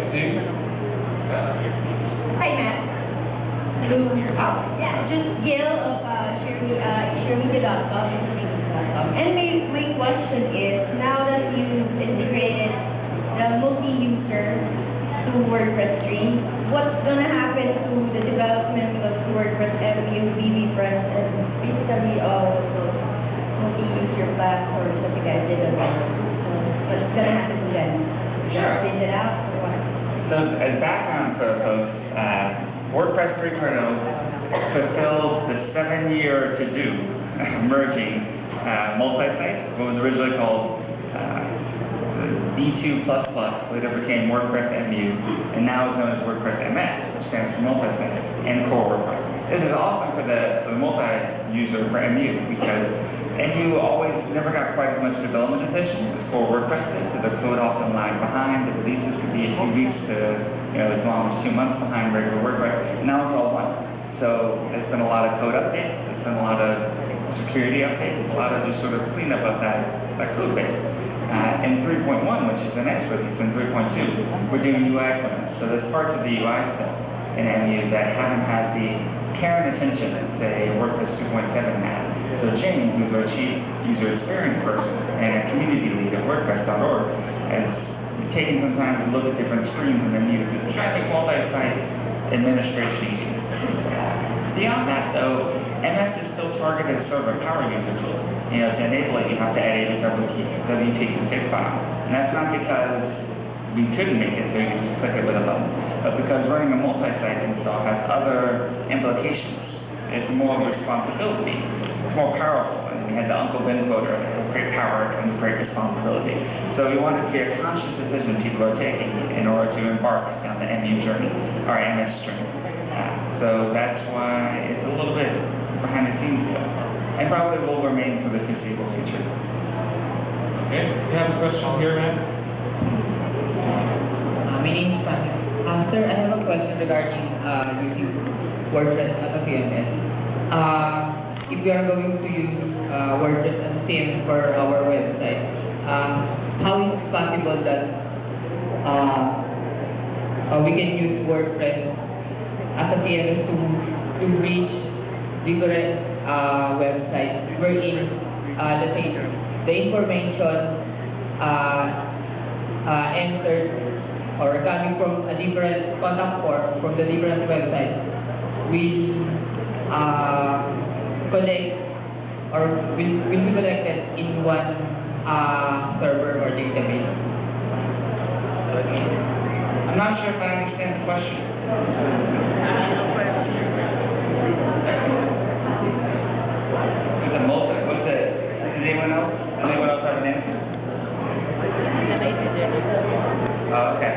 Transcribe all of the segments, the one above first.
Hi, Matt. Hello. Yeah, just Gail of ShareMedia.com and my question is, now that you've integrated the multi-user to WordPress stream, what's going to happen to the development of WordPress MU, VBPress, and basically all of those multi-user platforms that you guys did on what's going to happen to them? Sure. Phase it out or what? So, as background for folks, WordPress 3.0 fulfills the 7-year to-do merging multi-site, what was originally called B2++, later became WordPress MU, and now is known as WordPress MS, which stands for multi-site, and core WordPress. This is awesome for the multi-user for MU, because MU always never got quite as much development attention as core WordPress did, so the code often lagged behind, the releases could be a few weeks to as long as 2 months behind regular WordPress. Now it's all one. So there's been a lot of code updates, there's been a lot of security updates, a lot of just sort of cleanup of that code base. In 3.1, which is the next release, in 3.2, we're doing UI implements. So there's parts of the UI still in MU that haven't had the care and attention that, say, WordPress 2.7 had. So James, who's our Chief User Experience person and a community lead at WordPress.org, has taken some time to look at different streams in MU to try to make multi-site administration easier. Beyond that, though, MS is still targeted as sort of a power user tool. To enable it, you have to add a WP config file. And that's not because we couldn't make it so you can just click it with a button, but because running a multi-site install has other implications. It's more of a responsibility. It's more powerful. And we had the Uncle Ben quote earlier, great power comes great responsibility. So we want it to be a conscious decision people are taking in order to embark down the MU journey, or MS journey. So that's why it's a little bit behind the scenes still, and probably will remain for the foreseeable future. Okay, you have a question here, man? My name is Pamela. Sir, I have a question regarding using WordPress as a CMS. If we are going to use WordPress as a CMS for our website, how is it possible that we can use WordPress as a CMS to reach different websites wherein, let's say, the information entered or coming from a different contact form from the different websites will collect or will be collected in one server or database. I'm not sure if I understand the question. Does anyone else have an answer? Oh, okay.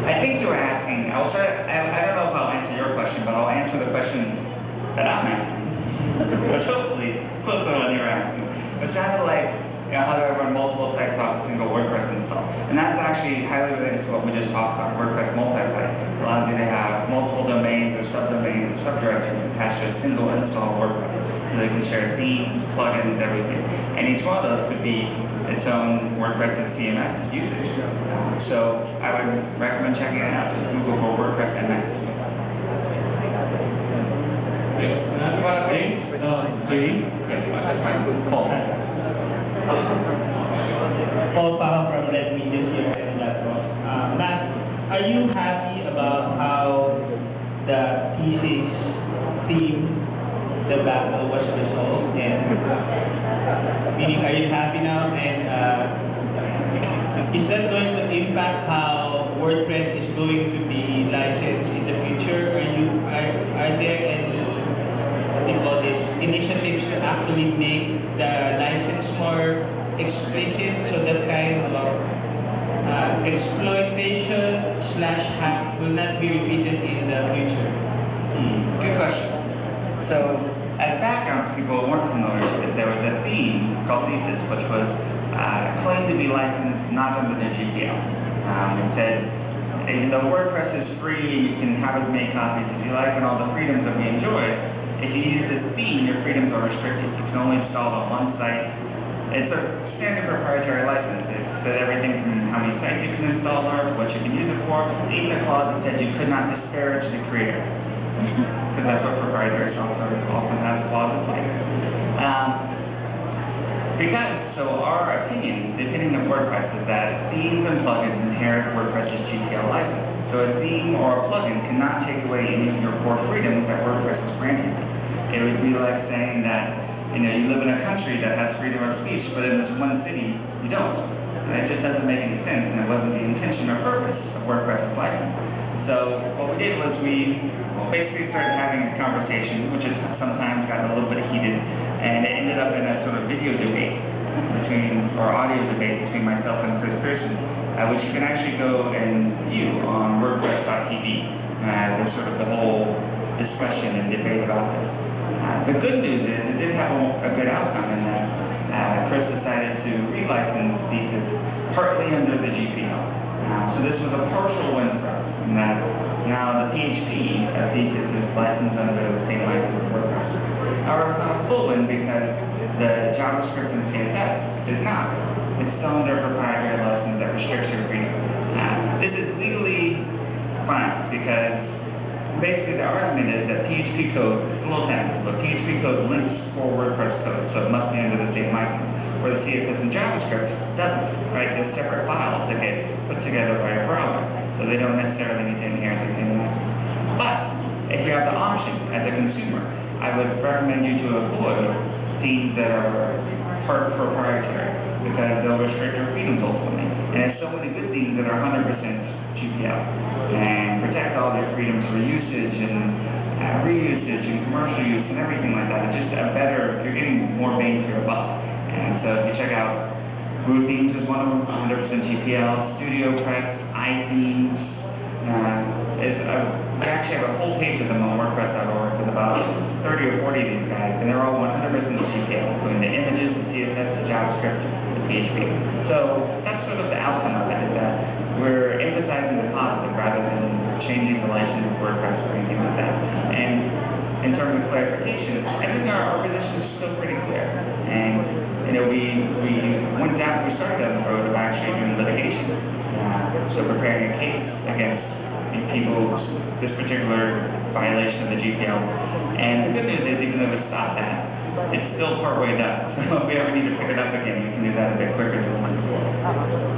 I think you were asking, I don't know if I'll answer your question, but I'll answer the question that I'm asking. Which hopefully, close to what you're asking. It sounded like, how do I run multiple sites off a single WordPress install? And that's actually highly related to what we just talked about, WordPress multi-site. It allows you to have multiple domains or subdomains or subdirectories attached to a single install WordPress. So they can share themes, plugins, everything. And each one of those could be its own WordPress and CMS usage. So I would recommend checking it out. Just Google for WordPress MS. Paul Paha from Red Media here in Platform. Matt, are you happy about how the thesis theme debacle was resolved? And meaning, are you happy now? And is that going to impact how WordPress is going to be licensed in the future? Are there any initiatives to actually make the license more explicit so that kind of exploitation / hack will not be repeated in the future? Good question. So, as background, people weren't familiar with it. There was a theme called Thesis, which was claimed to be licensed not under the GPL. It said, even though WordPress is free, you can have as many copies as you like and all the freedoms that we enjoy, if you use this theme, your freedoms are restricted. You can only install it on one site. It's a standard proprietary license. It's said everything from how many sites you can install or what you can use it for. Even a clause that said you could not disparage the creator. Because that's what proprietary software often has clauses like. So our opinion, the opinion of Wordpress, is that themes and plugins inherit WordPress's GPL license. So a theme or a plugin cannot take away any of your core freedoms that WordPress is granting. It would be like saying that, you live in a country that has freedom of speech, but in this one city, you don't. And it just doesn't make any sense, and it wasn't the intention or purpose of WordPress's license. So what we did was we basically started having a conversation, which has sometimes gotten a little bit heated, and it ended up in a sort of video debate or audio debate between myself and Chris Pearson, which you can actually go and view on wordpress.tv. There's sort of the whole discussion and debate about this. The good news is it did have a good outcome in that Chris decided to relicense Thesis partly under the GPL. So this was a partial win for us, in that now the PHP Thesis is licensed under the same license as WordPress. However, it's not a full win because the JavaScript and CSS is not. It's still under a proprietary license that restricts your freedom. This is legally fine because basically the argument is that PHP code, it's a little technical, but PHP code links for WordPress code, so it must be under the same license. Where the CSS and JavaScript doesn't, right? They're separate files that get put together by a browser, so they don't necessarily need to inherit the same license. But if you have the option as a consumer, I would recommend you to avoid themes that are part proprietary because they'll restrict your freedoms ultimately. And there's so many good themes that are 100% GPL and protect all their freedoms for usage and reusage and commercial use and everything like that. It's just you're getting more bang for your buck. And so if you check out Groove Themes is one of them, 100% GPL, StudioPress, iThemes. We actually have a whole page of them on WordPress.org with about 30 or 40 of these guys, and they're all 100% GPL, including the images, the CSS, the JavaScript, the PHP. So that's sort of the outcome of it, is that we're emphasizing the positive rather than changing the license of WordPress or anything like that. And in terms of clarification, I think our position is still pretty clear. And we started down the road of actually doing litigation. So preparing a case against this particular violation of the GPL. And the good news is, even though we stopped that, it's still partway done. So if we ever need to pick it up again, we can do that a bit quicker than we did before.